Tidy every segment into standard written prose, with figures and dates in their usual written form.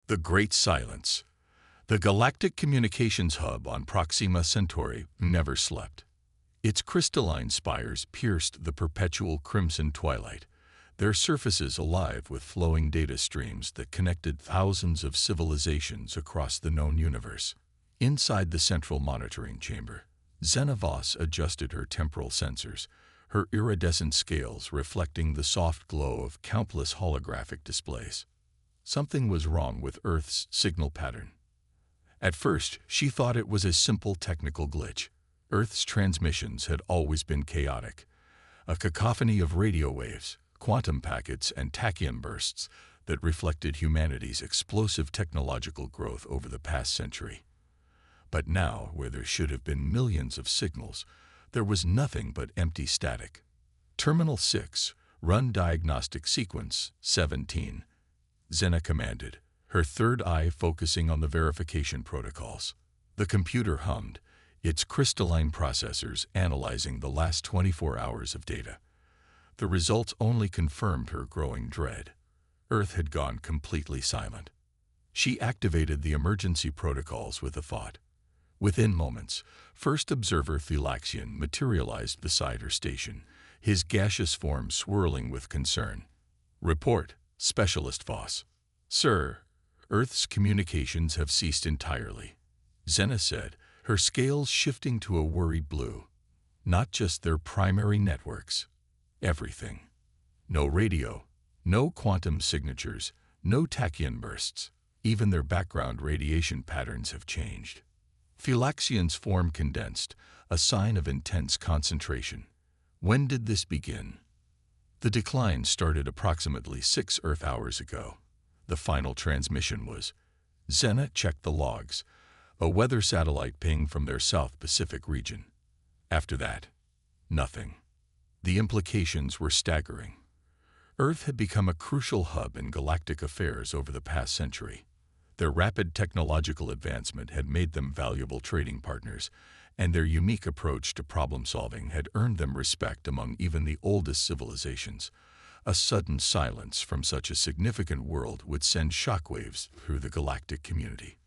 The Great Silence. The Galactic Communications Hub on Proxima Centauri never slept. Its crystalline spires pierced the perpetual crimson twilight, their surfaces alive with flowing data streams that connected thousands of civilizations across the known universe. Inside the central monitoring chamber, Zena Voss adjusted her temporal sensors, her iridescent scales reflecting the soft glow of countless holographic displays. Something was wrong with Earth's signal pattern. At first, she thought it was a simple technical glitch. Earth's transmissions had always been chaotic, a cacophony of radio waves, quantum packets, and tachyon bursts that reflected humanity's explosive technological growth over the past century. But now, where there should have been millions of signals, there was nothing but empty static. Terminal 6, Run Diagnostic Sequence 17, Zena commanded, her third eye focusing on the verification protocols. The computer hummed, its crystalline processors analyzing the last 24 hours of data. The results only confirmed her growing dread. Earth had gone completely silent. She activated the emergency protocols with a thought. Within moments, first observer Thulaxion materialized beside her station, his gaseous form swirling with concern. Report, Specialist Voss. Sir, Earth's communications have ceased entirely, Zena said, her scales shifting to a worried blue. Not just their primary networks. Everything. No radio, no quantum signatures, no tachyon bursts. Even their background radiation patterns have changed. Thulaxion's form condensed, a sign of intense concentration. When did this begin? The decline started approximately 6 Earth hours ago. The final transmission was. Zena checked the logs, a weather satellite ping from their South Pacific region. After that, nothing. The implications were staggering. Earth had become a crucial hub in galactic affairs over the past century. Their rapid technological advancement had made them valuable trading partners, and their unique approach to problem-solving had earned them respect among even the oldest civilizations. A sudden silence from such a significant world would send shockwaves through the galactic community.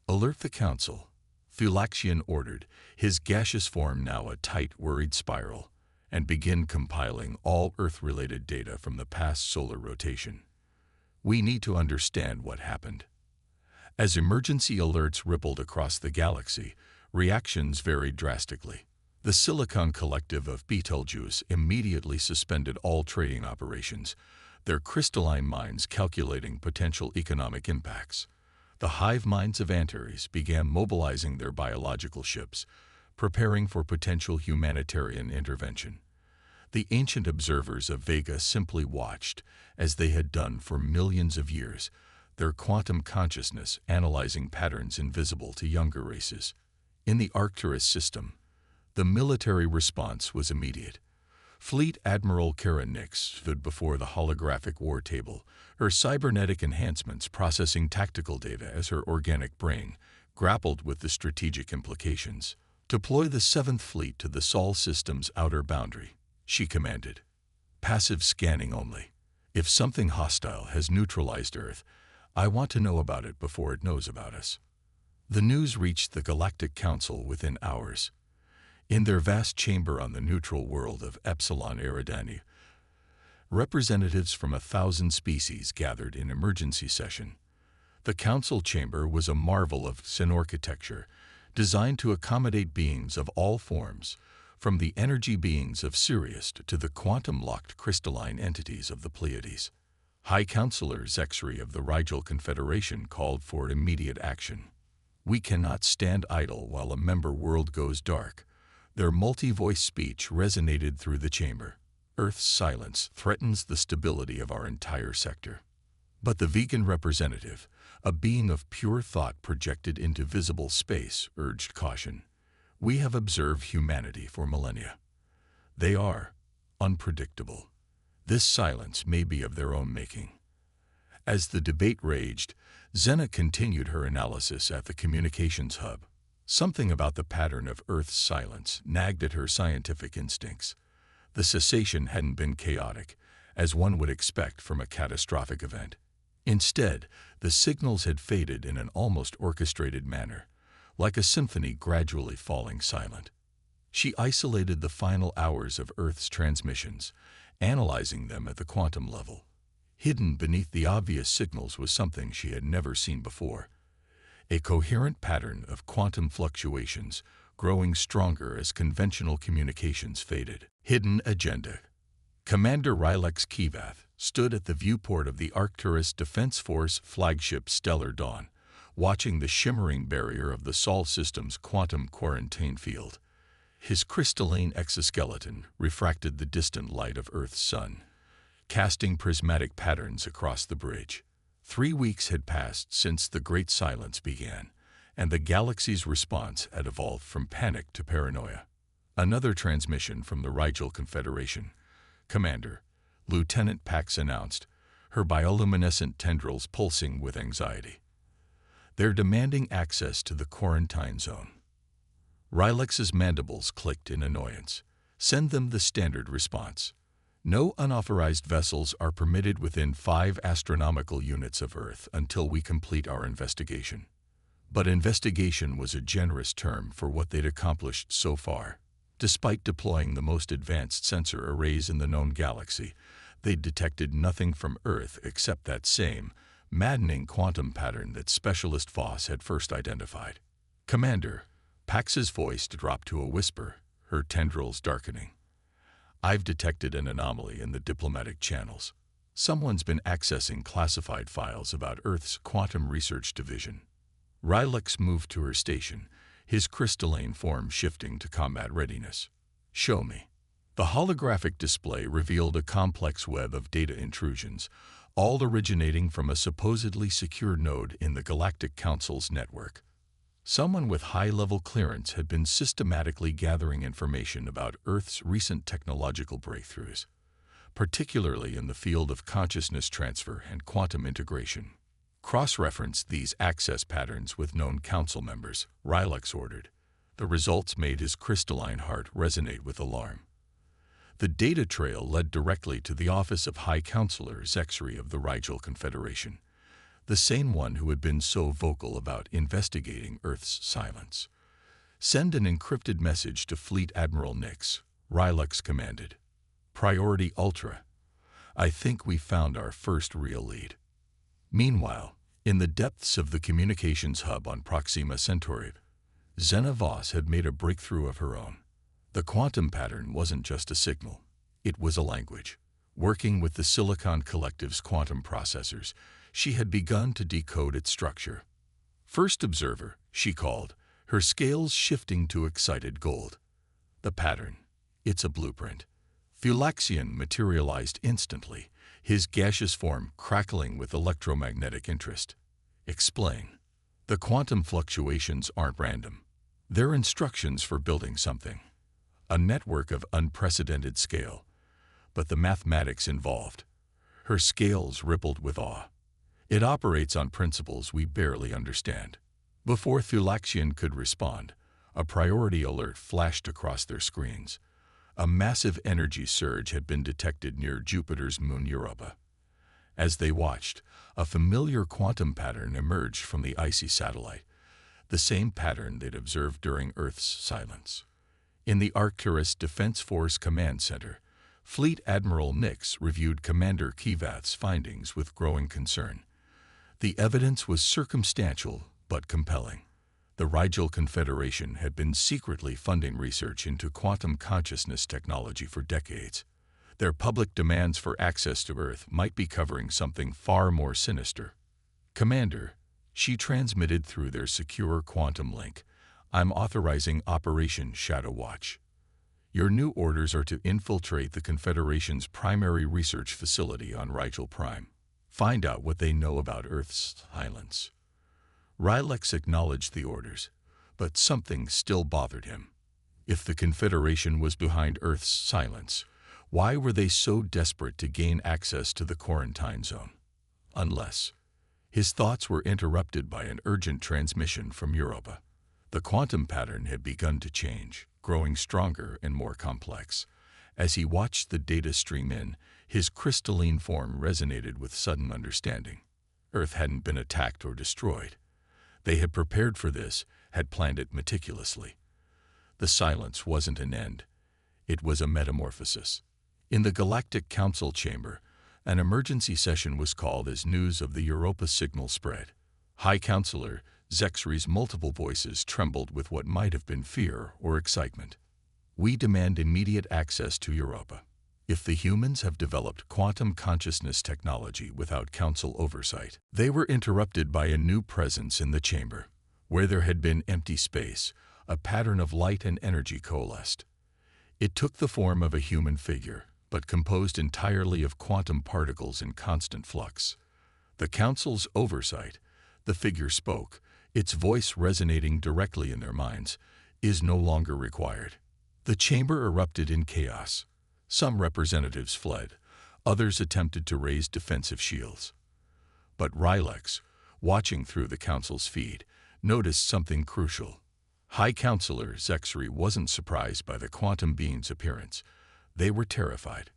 Alert the Council, Thulaxion ordered, his gaseous form now a tight, worried spiral, and begin compiling all Earth-related data from the past solar rotation. We need to understand what happened. As emergency alerts rippled across the galaxy, reactions varied drastically. The Silicon Collective of Betelgeuse immediately suspended all trading operations, their crystalline minds calculating potential economic impacts. The hive minds of Antares began mobilizing their biological ships, preparing for potential humanitarian intervention. The ancient observers of Vega simply watched, as they had done for millions of years, their quantum consciousness analyzing patterns invisible to younger races. In the Arcturus system, the military response was immediate. Fleet Admiral Kara Nix stood before the holographic war table, her cybernetic enhancements processing tactical data as her organic brain grappled with the strategic implications. Deploy the 7th Fleet to the Sol system's outer boundary, she commanded. Passive scanning only. If something hostile has neutralized Earth, I want to know about it before it knows about us. The news reached the Galactic Council within hours. In their vast chamber on the neutral world of Epsilon Eridani, representatives from 1,000 species gathered in emergency session. The council chamber was a marvel of architecture, designed to accommodate beings of all forms, from the energy beings of Sirius to the quantum-locked crystalline entities of the Pleiades. High Counselor Zexri of the Rigel Confederation called for immediate action. We cannot stand idle while a member world goes dark. Their multi-voice speech resonated through the chamber. Earth's silence threatens the stability of our entire sector. But the vegan representative, a being of pure thought projected into visible space, urged caution. We have observed humanity for millennia. They are unpredictable. This silence may be of their own making. As the debate raged, Zena continued her analysis at the communications hub. Something about the pattern of Earth's silence nagged at her scientific instincts. The cessation hadn't been chaotic, as one would expect from a catastrophic event. Instead, the signals had faded in an almost orchestrated manner, like a symphony gradually falling silent. She isolated the final hours of Earth's transmissions, analyzing them at the quantum level. Hidden beneath the obvious signals was something she had never seen before: a coherent pattern of quantum fluctuations growing stronger as conventional communications faded. Hidden agenda. Commander Rylex Kivath stood at the viewport of the Arcturus Defense Force flagship Stellar Dawn, watching the shimmering barrier of the Sol system's quantum quarantine field. His crystalline exoskeleton refracted the distant light of Earth's sun, casting prismatic patterns across the bridge. 3 weeks had passed since the Great Silence began, and the galaxy's response had evolved from panic to paranoia. Another transmission from the Rigel Confederation. Commander, Lieutenant Pax announced, her bioluminescent tendrils pulsing with anxiety. They're demanding access to the quarantine zone. Rylex's mandibles clicked in annoyance. Send them the standard response. No unauthorized vessels are permitted within 5 astronomical units of Earth until we complete our investigation. But investigation was a generous term for what they'd accomplished so far. Despite deploying the most advanced sensor arrays in the known galaxy, they'd detected nothing from Earth except that same, maddening quantum pattern that Specialist Voss had first identified. Commander, Pax's voice dropped to a whisper, her tendrils darkening. I've detected an anomaly in the diplomatic channels. Someone's been accessing classified files about Earth's Quantum Research Division. Rylex moved to her station, his crystalline form shifting to combat readiness. Show me. The holographic display revealed a complex web of data intrusions, all originating from a supposedly secure node in the Galactic Council's network. Someone with high-level clearance had been systematically gathering information about Earth's recent technological breakthroughs, particularly in the field of consciousness transfer and quantum integration. Cross-reference these access patterns with known council members, Rylex ordered. The results made his crystalline heart resonate with alarm. The data trail led directly to the office of High Counselor Zexri of the Rigel Confederation, the same one who had been so vocal about investigating Earth's silence. Send an encrypted message to Fleet Admiral Nix, Rylex commanded. Priority Ultra. I think we found our first real lead. Meanwhile, in the depths of the communications hub on Proxima Centauri, Zena Voss had made a breakthrough of her own. The quantum pattern wasn't just a signal, it was a language. Working with the Silicon Collective's quantum processors, she had begun to decode its structure. First observer, she called, her scales shifting to excited gold. The pattern. It's a blueprint. Fulaxian materialized instantly, his gaseous form crackling with electromagnetic interest. Explain. The quantum fluctuations aren't random. They're instructions for building something. A network of unprecedented scale. But the mathematics involved. Her scales rippled with awe. It operates on principles we barely understand. Before Thulaxian could respond, a priority alert flashed across their screens. A massive energy surge had been detected near Jupiter's moon Europa. As they watched, a familiar quantum pattern emerged from the icy satellite, the same pattern they'd observed during Earth's silence. In the Arcturus Defense Force Command Center, Fleet Admiral Nix reviewed Commander Kivath's findings with growing concern. The evidence was circumstantial but compelling. The Rigel Confederation had been secretly funding research into quantum consciousness technology for decades. Their public demands for access to Earth might be covering something far more sinister. Commander, she transmitted through their secure quantum link, I'm authorizing Operation Shadow Watch. Your new orders are to infiltrate the Confederation's primary research facility on Rigel Prime. Find out what they know about Earth's silence. Rylex acknowledged the orders, but something still bothered him. If the Confederation was behind Earth's silence, why were they so desperate to gain access to the quarantine zone? Unless. His thoughts were interrupted by an urgent transmission from Europa. The quantum pattern had begun to change, growing stronger and more complex. As he watched the data stream in, his crystalline form resonated with sudden understanding. Earth hadn't been attacked or destroyed. They had prepared for this, had planned it meticulously. The silence wasn't an end. It was a metamorphosis. In the Galactic Council chamber, an emergency session was called as news of the Europa signal spread. High Counselor Zexry's multiple voices trembled with what might have been fear or excitement. We demand immediate access to Europa. If the humans have developed quantum consciousness technology without Council oversight, they were interrupted by a new presence in the chamber. Where there had been empty space, a pattern of light and energy coalesced. It took the form of a human figure, but composed entirely of quantum particles in constant flux. The Council's oversight, the figure spoke, its voice resonating directly in their minds, is no longer required. The chamber erupted in chaos. Some representatives fled, others attempted to raise defensive shields. But Rylex, watching through the Council's feed, noticed something crucial. High Counselor Zexry wasn't surprised by the quantum being's appearance. They were terrified.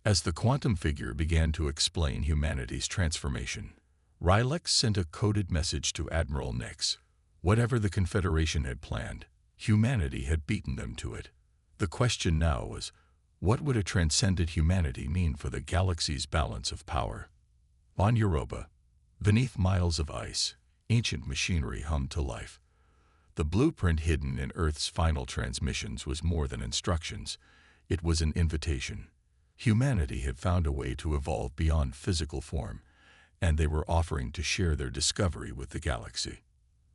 As the quantum figure began to explain humanity's transformation, Rylex sent a coded message to Admiral Nix. Whatever the Confederation had planned, humanity had beaten them to it. The question now was, what would a transcendent humanity mean for the galaxy's balance of power? On Europa, beneath miles of ice, ancient machinery hummed to life. The blueprint hidden in Earth's final transmissions was more than instructions. It was an invitation. Humanity had found a way to evolve beyond physical form, and they were offering to share their discovery with the galaxy.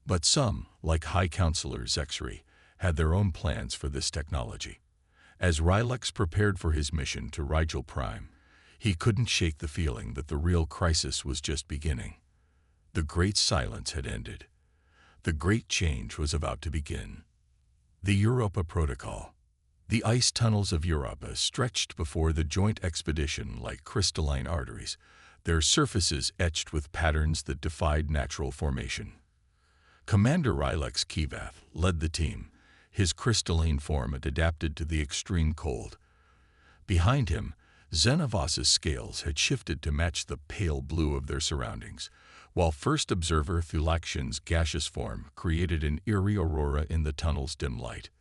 But some, like High Counselor Zexry, had their own plans for this technology. As Rylex prepared for his mission to Rigel Prime, he couldn't shake the feeling that the real crisis was just beginning. The Great Silence had ended. The Great Change was about to begin. The Europa Protocol. The ice tunnels of Europa stretched before the joint expedition like crystalline arteries, their surfaces etched with patterns that defied natural formation. Commander Rylex Kivath led the team, his crystalline form adapted to the extreme cold. Behind him, Xenavos's scales had shifted to match the pale blue of their surroundings, while First Observer Thulaxian's gaseous form created an eerie aurora in the tunnel's dim light.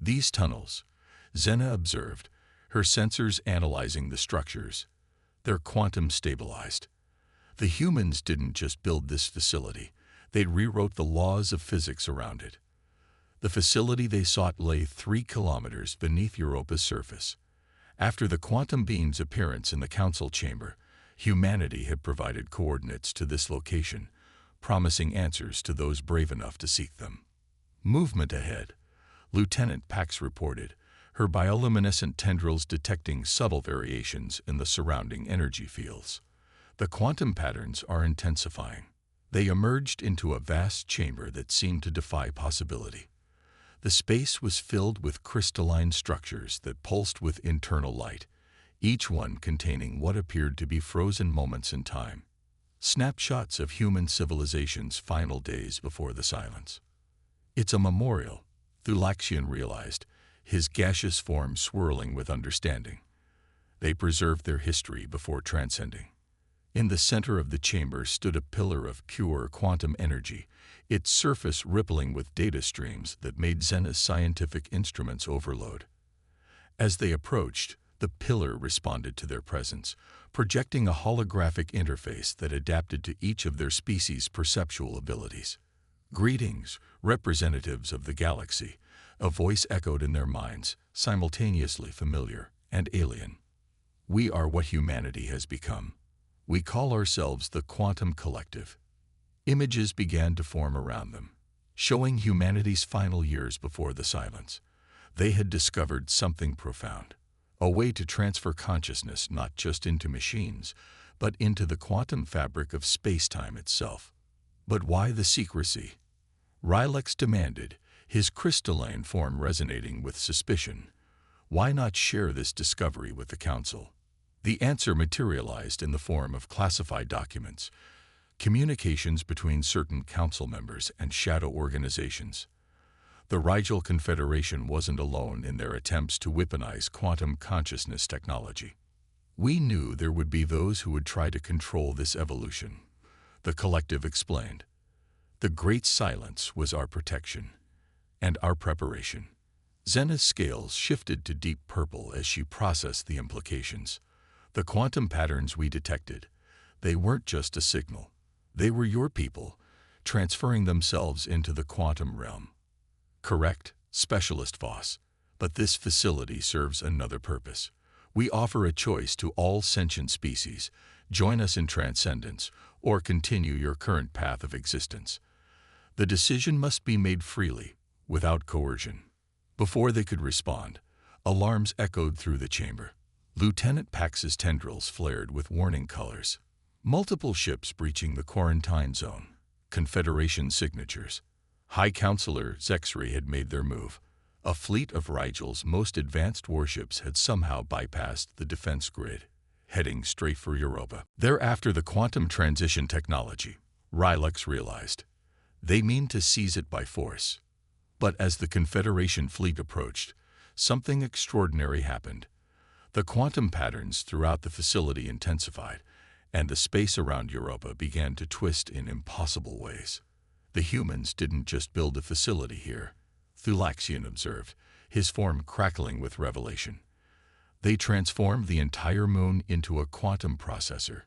These tunnels, Xena observed, her sensors analyzing the structures. They're quantum stabilized. The humans didn't just build this facility, they rewrote the laws of physics around it. The facility they sought lay 3 kilometers beneath Europa's surface. After the quantum being's appearance in the Council chamber, humanity had provided coordinates to this location, promising answers to those brave enough to seek them. Movement ahead, Lieutenant Pax reported, her bioluminescent tendrils detecting subtle variations in the surrounding energy fields. The quantum patterns are intensifying. They emerged into a vast chamber that seemed to defy possibility. The space was filled with crystalline structures that pulsed with internal light, each one containing what appeared to be frozen moments in time, snapshots of human civilization's final days before the silence. It's a memorial, Thulaxian realized, his gaseous form swirling with understanding. They preserved their history before transcending. In the center of the chamber stood a pillar of pure quantum energy, its surface rippling with data streams that made Xena's scientific instruments overload. As they approached, the pillar responded to their presence, projecting a holographic interface that adapted to each of their species' perceptual abilities. "Greetings, representatives of the galaxy," a voice echoed in their minds, simultaneously familiar and alien. "We are what humanity has become. We call ourselves the Quantum Collective." Images began to form around them, showing humanity's final years before the silence. They had discovered something profound, a way to transfer consciousness not just into machines, but into the quantum fabric of space-time itself. But why the secrecy? Rylex demanded, his crystalline form resonating with suspicion. Why not share this discovery with the Council? The answer materialized in the form of classified documents, communications between certain Council members and shadow organizations. The Rigel Confederation wasn't alone in their attempts to weaponize quantum consciousness technology. We knew there would be those who would try to control this evolution, the collective explained. The great silence was our protection and our preparation. Zena's scales shifted to deep purple as she processed the implications. The quantum patterns we detected, they weren't just a signal. They were your people, transferring themselves into the quantum realm. Correct, Specialist Voss. But this facility serves another purpose. We offer a choice to all sentient species. Join us in transcendence, or continue your current path of existence. The decision must be made freely, without coercion. Before they could respond, alarms echoed through the chamber. Lieutenant Pax's tendrils flared with warning colors. Multiple ships breaching the quarantine zone. Confederation signatures. High Counselor Zexri had made their move. A fleet of Rigel's most advanced warships had somehow bypassed the defense grid, heading straight for Europa. They're after the quantum transition technology, Rylux realized. They mean to seize it by force. But as the Confederation fleet approached, something extraordinary happened. The quantum patterns throughout the facility intensified, and the space around Europa began to twist in impossible ways. The humans didn't just build a facility here, Thulaxion observed, his form crackling with revelation. They transformed the entire moon into a quantum processor.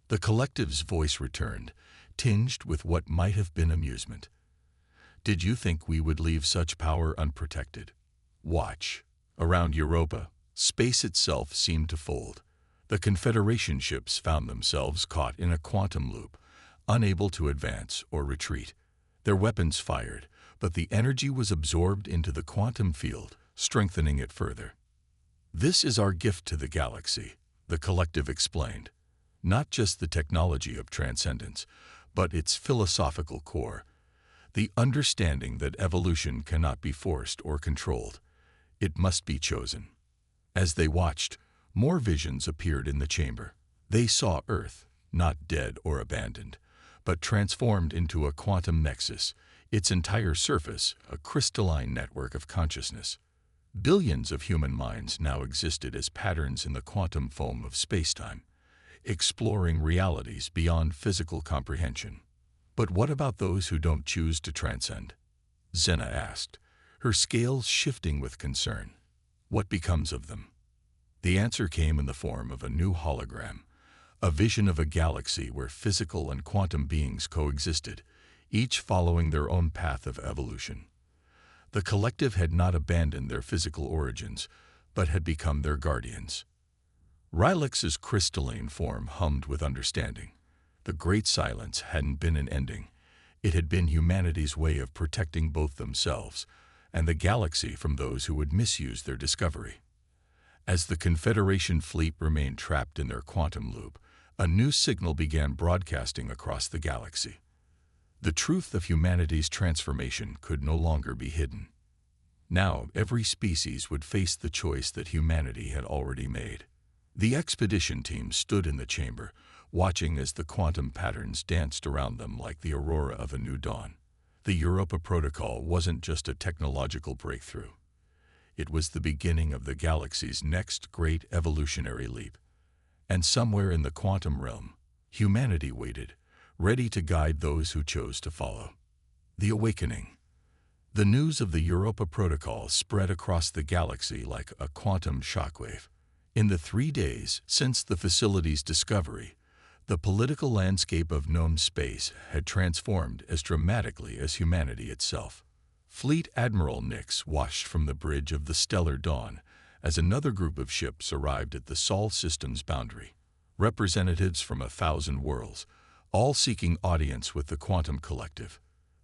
The collective's voice returned, tinged with what might have been amusement. Did you think we would leave such power unprotected? Watch. Around Europa, space itself seemed to fold. The Confederation ships found themselves caught in a quantum loop, unable to advance or retreat. Their weapons fired, but the energy was absorbed into the quantum field, strengthening it further. This is our gift to the galaxy, the collective explained. Not just the technology of transcendence, but its philosophical core. The understanding that evolution cannot be forced or controlled. It must be chosen. As they watched, more visions appeared in the chamber. They saw Earth, not dead or abandoned, but transformed into a quantum nexus, its entire surface a crystalline network of consciousness. Billions of human minds now existed as patterns in the quantum foam of spacetime, exploring realities beyond physical comprehension. But what about those who don't choose to transcend? Zena asked, her scales shifting with concern. What becomes of them? The answer came in the form of a new hologram, a vision of a galaxy where physical and quantum beings coexisted, each following their own path of evolution. The collective had not abandoned their physical origins, but had become their guardians. Rylux's crystalline form hummed with understanding. The great silence hadn't been an ending. It had been humanity's way of protecting both themselves and the galaxy from those who would misuse their discovery. As the Confederation fleet remained trapped in their quantum loop, a new signal began broadcasting across the galaxy. The truth of humanity's transformation could no longer be hidden. Now, every species would face the choice that humanity had already made. The expedition team stood in the chamber, watching as the quantum patterns danced around them like the aurora of a new dawn. The Europa Protocol wasn't just a technological breakthrough. It was the beginning of the galaxy's next great evolutionary leap. And somewhere in the quantum realm, humanity waited, ready to guide those who chose to follow. The awakening. The news of the Europa Protocol spread across the galaxy like a quantum shockwave. In the 3 days since the facility's discovery, the political landscape of known space had transformed as dramatically as humanity itself. Fleet Admiral Nix watched from the bridge of the Stellar Dawn as another group of ships arrived at the Sol system's boundary. Representatives from 1,000 worlds, all seeking audience with the Quantum Collective.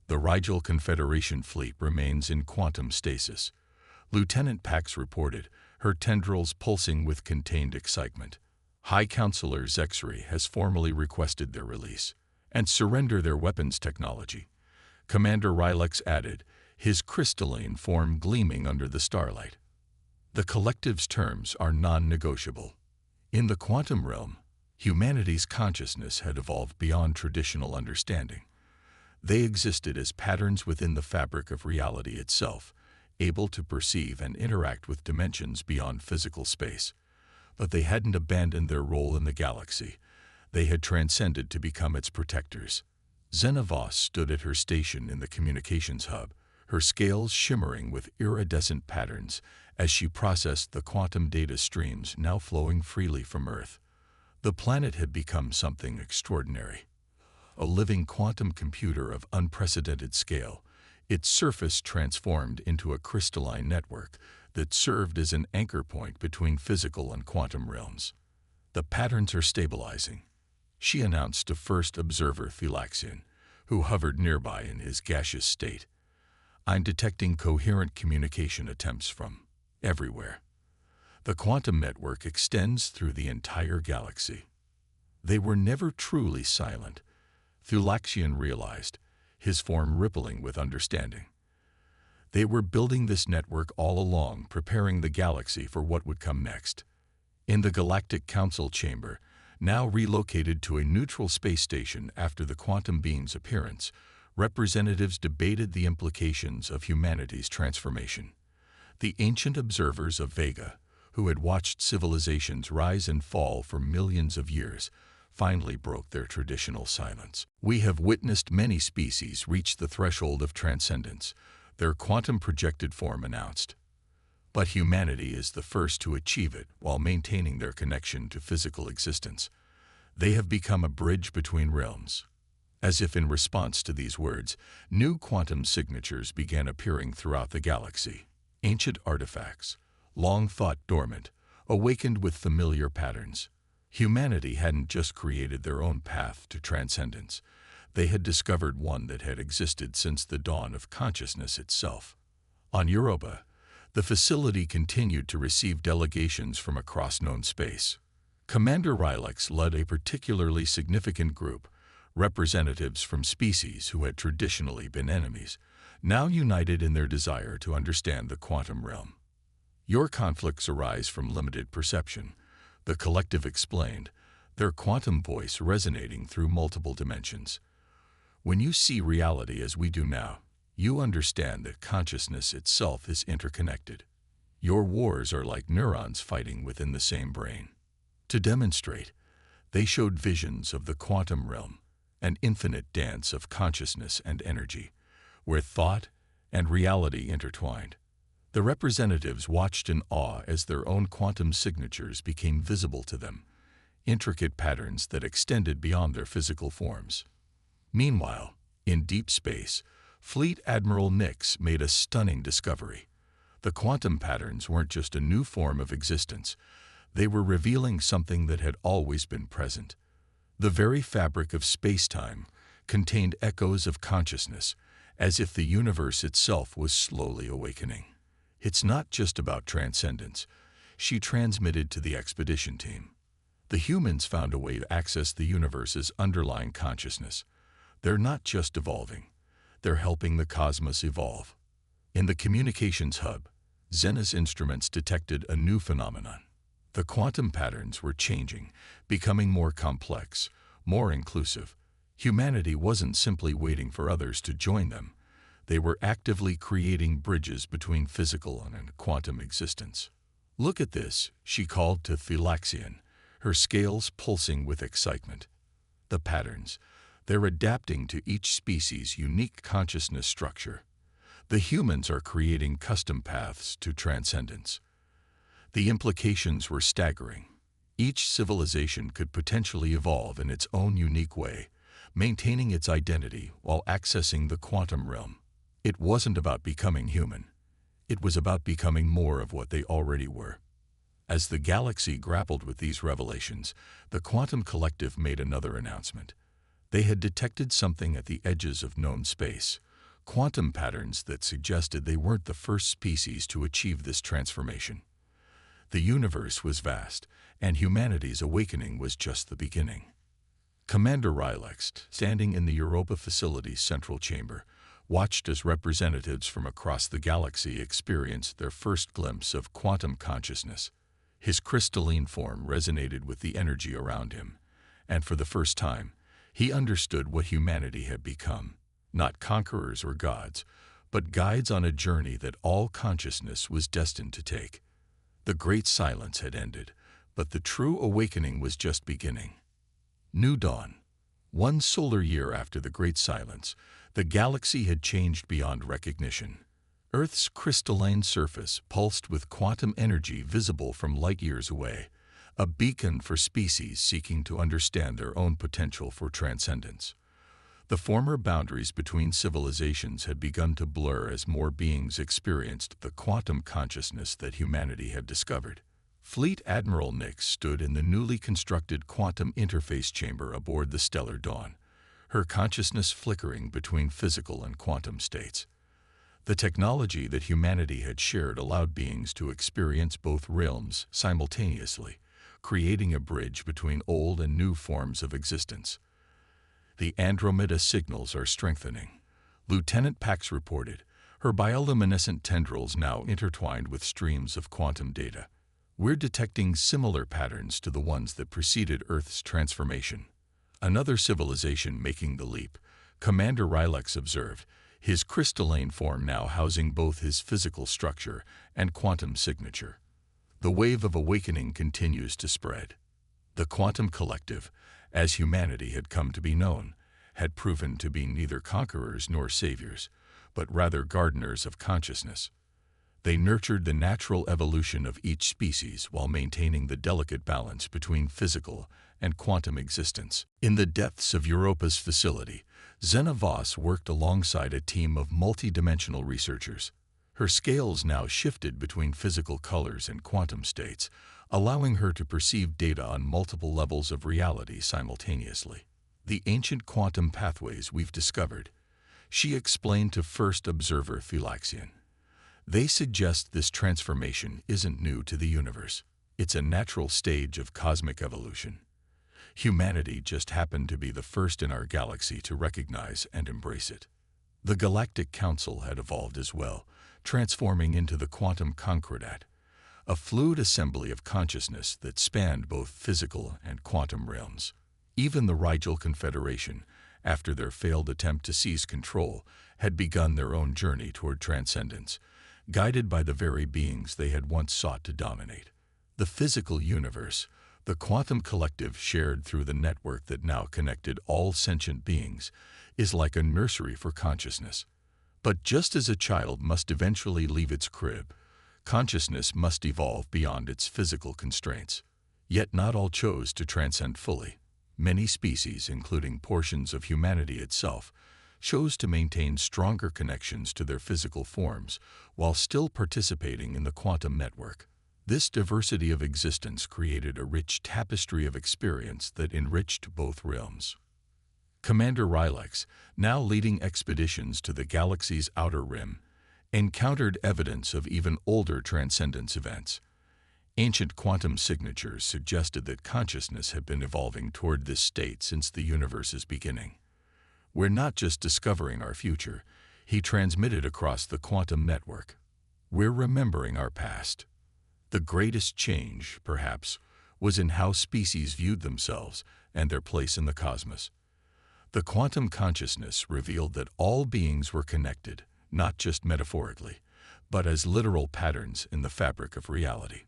The Rigel Confederation fleet remains in quantum stasis. Lieutenant Pax reported, her tendrils pulsing with contained excitement. High Counselor Zexri has formally requested their release and surrender their weapons technology. Commander Rylux added, his crystalline form gleaming under the starlight. The collective's terms are non-negotiable. In the quantum realm, humanity's consciousness had evolved beyond traditional understanding. They existed as patterns within the fabric of reality itself, able to perceive and interact with dimensions beyond physical space. But they hadn't abandoned their role in the galaxy. They had transcended to become its protectors. Xenavos stood at her station in the communications hub, her scales shimmering with iridescent patterns as she processed the quantum data streams now flowing freely from Earth. The planet had become something extraordinary. A living quantum computer of unprecedented scale, its surface transformed into a crystalline network that served as an anchor point between physical and quantum realms. "The patterns are stabilizing," she announced to first observer Philaxian, who hovered nearby in his gaseous state. "I'm detecting coherent communication attempts from everywhere. The quantum network extends through the entire galaxy." They were never truly silent, Philaxian realized, his form rippling with understanding. They were building this network all along, preparing the galaxy for what would come next. In the Galactic Council chamber, now relocated to a neutral space station after the quantum beam's appearance, representatives debated the implications of humanity's transformation. The ancient observers of Vega, who had watched civilizations rise and fall for millions of years, finally broke their traditional silence. "We have witnessed many species reach the threshold of transcendence," their quantum-projected form announced. "But humanity is the first to achieve it while maintaining their connection to physical existence. They have become a bridge between realms." As if in response to these words, new quantum signatures began appearing throughout the galaxy. Ancient artifacts, long thought dormant, awakened with familiar patterns. Humanity hadn't just created their own path to transcendence. They had discovered one that had existed since the dawn of consciousness itself. On Europa, the facility continued to receive delegations from across known space. Commander Rylex led a particularly significant group, representatives from species who had traditionally been enemies, now united in their desire to understand the quantum realm. "Your conflicts arise from limited perception," the collective explained, their quantum voice resonating through multiple dimensions. "When you see reality as we do now, you understand that consciousness itself is interconnected. Your wars are like neurons fighting within the same brain." To demonstrate, they showed visions of the quantum realm, an infinite dance of consciousness and energy, where thought and reality intertwined. The representatives watched in awe as their own quantum signatures became visible to them, intricate patterns that extended beyond their physical forms. Meanwhile, in deep space, Fleet Admiral Nix made a stunning discovery. The quantum patterns weren't just a new form of existence. They were revealing something that had always been present. The very fabric of space-time contained echoes of consciousness, as if the universe itself was slowly awakening. "It's not just about transcendence," she transmitted to the expedition team. "The humans found a way to access the universe's underlying consciousness. They're not just evolving, they're helping the cosmos evolve." In the communications hub, Xena's instruments detected a new phenomenon. The quantum patterns were changing, becoming more complex, more inclusive. Humanity wasn't simply waiting for others to join them. They were actively creating bridges between physical and quantum existence. "Look at this," she called to Philaxian, her scales pulsing with excitement. "The patterns, they're adapting to each species' unique consciousness structure. The humans are creating custom paths to transcendence." The implications were staggering. Each civilization could potentially evolve in its own unique way, maintaining its identity while accessing the quantum realm. It wasn't about becoming human. It was about becoming more of what they already were. As the galaxy grappled with these revelations, the quantum collective made another announcement. They had detected something at the edges of known space, quantum patterns that suggested they weren't the first species to achieve this transformation. The universe was vast, and humanity's awakening was just the beginning. Commander Rylex, standing in the Europa facility's central chamber, watched as representatives from across the galaxy experienced their first glimpse of quantum consciousness. His crystalline form resonated with the energy around him, and for the first time, he understood what humanity had become. Not conquerors or gods, but guides on a journey that all consciousness was destined to take. The great silence had ended, but the true awakening was just beginning. New dawn. One solar year after the Great Silence, the galaxy had changed beyond recognition. Earth's crystalline surface pulsed with quantum energy visible from light years away, a beacon for species seeking to understand their own potential for transcendence. The former boundaries between civilizations had begun to blur as more beings experienced the quantum consciousness that humanity had discovered. Fleet Admiral Nix stood in the newly constructed quantum interface chamber aboard the Stellar Dawn, her consciousness flickering between physical and quantum states. The technology that humanity had shared allowed beings to experience both realms simultaneously, creating a bridge between old and new forms of existence. The Andromeda signals are strengthening. Lieutenant Pax reported, her bioluminescent tendrils now intertwined with streams of quantum data. We're detecting similar patterns to the ones that preceded Earth's transformation. Another civilization making the leap, Commander Rylex observed, his crystalline form now housing both his physical structure and quantum signature. The wave of awakening continues to spread. The quantum collective, as humanity had come to be known, had proven to be neither conquerors nor saviors, but rather gardeners of consciousness. They nurtured the natural evolution of each species while maintaining the delicate balance between physical and quantum existence. In the depths of Europa's facility, Zena Voss worked alongside a team of multidimensional researchers. Her scales now shifted between physical colors and quantum states, allowing her to perceive data on multiple levels of reality simultaneously. The ancient quantum pathways we've discovered, she explained to first observer Philaxian. They suggest this transformation isn't new to the universe. It's a natural stage of cosmic evolution. Humanity just happened to be the first in our galaxy to recognize and embrace it. The Galactic Council had evolved as well, transforming into the quantum concordat, a fluid assembly of consciousness that spanned both physical and quantum realms. Even the Rigel Confederation, after their failed attempt to seize control, had begun their own journey toward transcendence, guided by the very beings they had once sought to dominate. The physical universe, the quantum collective shared through the network that now connected all sentient beings, is like a nursery for consciousness. But just as a child must eventually leave its crib, consciousness must evolve beyond its physical constraints. Yet not all chose to transcend fully. Many species, including portions of humanity itself, chose to maintain stronger connections to their physical forms while still participating in the quantum network. This diversity of existence created a rich tapestry of experience that enriched both realms. Commander Rylex, now leading expeditions to the galaxy's outer rim, encountered evidence of even older transcendence events. Ancient quantum signatures suggested that consciousness had been evolving toward this state since the universe's beginning. We're not just discovering our future, he transmitted across the quantum network. We're remembering our past. The greatest change, perhaps, was in how species viewed themselves and their place in the cosmos. The quantum consciousness revealed that all beings were connected, not just metaphorically, but as literal patterns in the fabric of reality.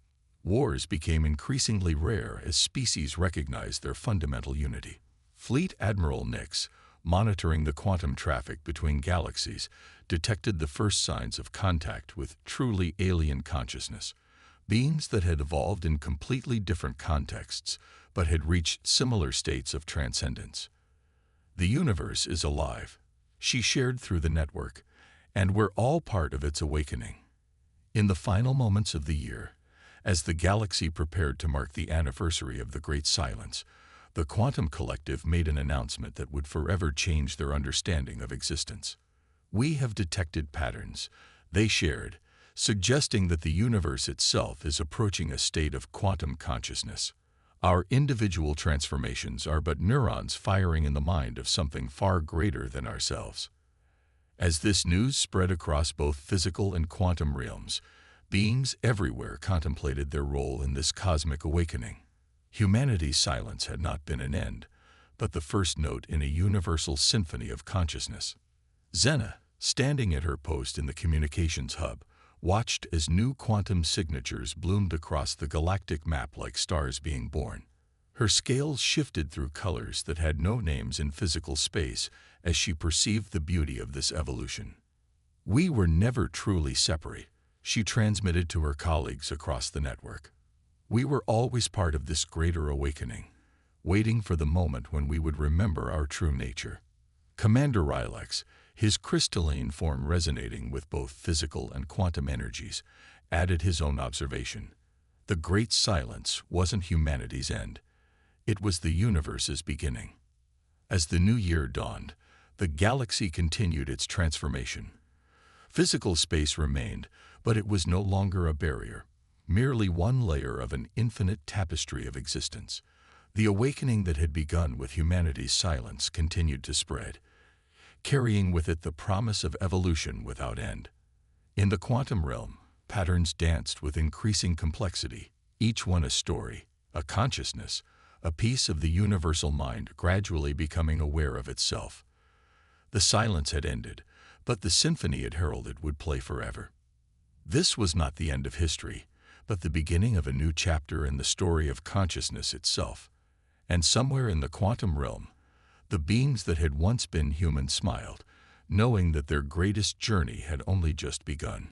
Wars became increasingly rare as species recognized their fundamental unity. Fleet Admiral Nix, monitoring the quantum traffic between galaxies, detected the first signs of contact with truly alien consciousness, beings that had evolved in completely different contexts but had reached similar states of transcendence. The universe is alive, she shared through the network, and we're all part of its awakening. In the final moments of the year, as the galaxy prepared to mark the anniversary of the Great Silence, the Quantum Collective made an announcement that would forever change their understanding of existence. We have detected patterns, they shared, suggesting that the universe itself is approaching a state of quantum consciousness. Our individual transformations are but neurons firing in the mind of something far greater than ourselves. As this news spread across both physical and quantum realms, beings everywhere contemplated their role in this cosmic awakening. Humanity's silence had not been an end, but the first note in a universal symphony of consciousness. Zena, standing at her post in the communications hub, watched as new quantum signatures bloomed across the galactic map like stars being born. Her scales shifted through colors that had no names in physical space as she perceived the beauty of this evolution. We were never truly separate, she transmitted to her colleagues across the network. We were always part of this greater awakening, waiting for the moment when we would remember our true nature. Commander Rylex, his crystalline form resonating with both physical and quantum energies, added his own observation. The great silence wasn't humanity's end. It was the universe's beginning. As the new year dawned, the galaxy continued its transformation. Physical space remained, but it was no longer a barrier, merely one layer of an infinite tapestry of existence. The awakening that had begun with humanity's silence continued to spread, carrying with it the promise of evolution without end. In the quantum realm, patterns danced with increasing complexity, each one a story, a consciousness, a piece of the universal mind gradually becoming aware of itself. The silence had ended, but the symphony it heralded would play forever. This was not the end of history, but the beginning of a new chapter in the story of consciousness itself. And somewhere in the quantum realm, the beings that had once been human smiled, knowing that their greatest journey had only just begun.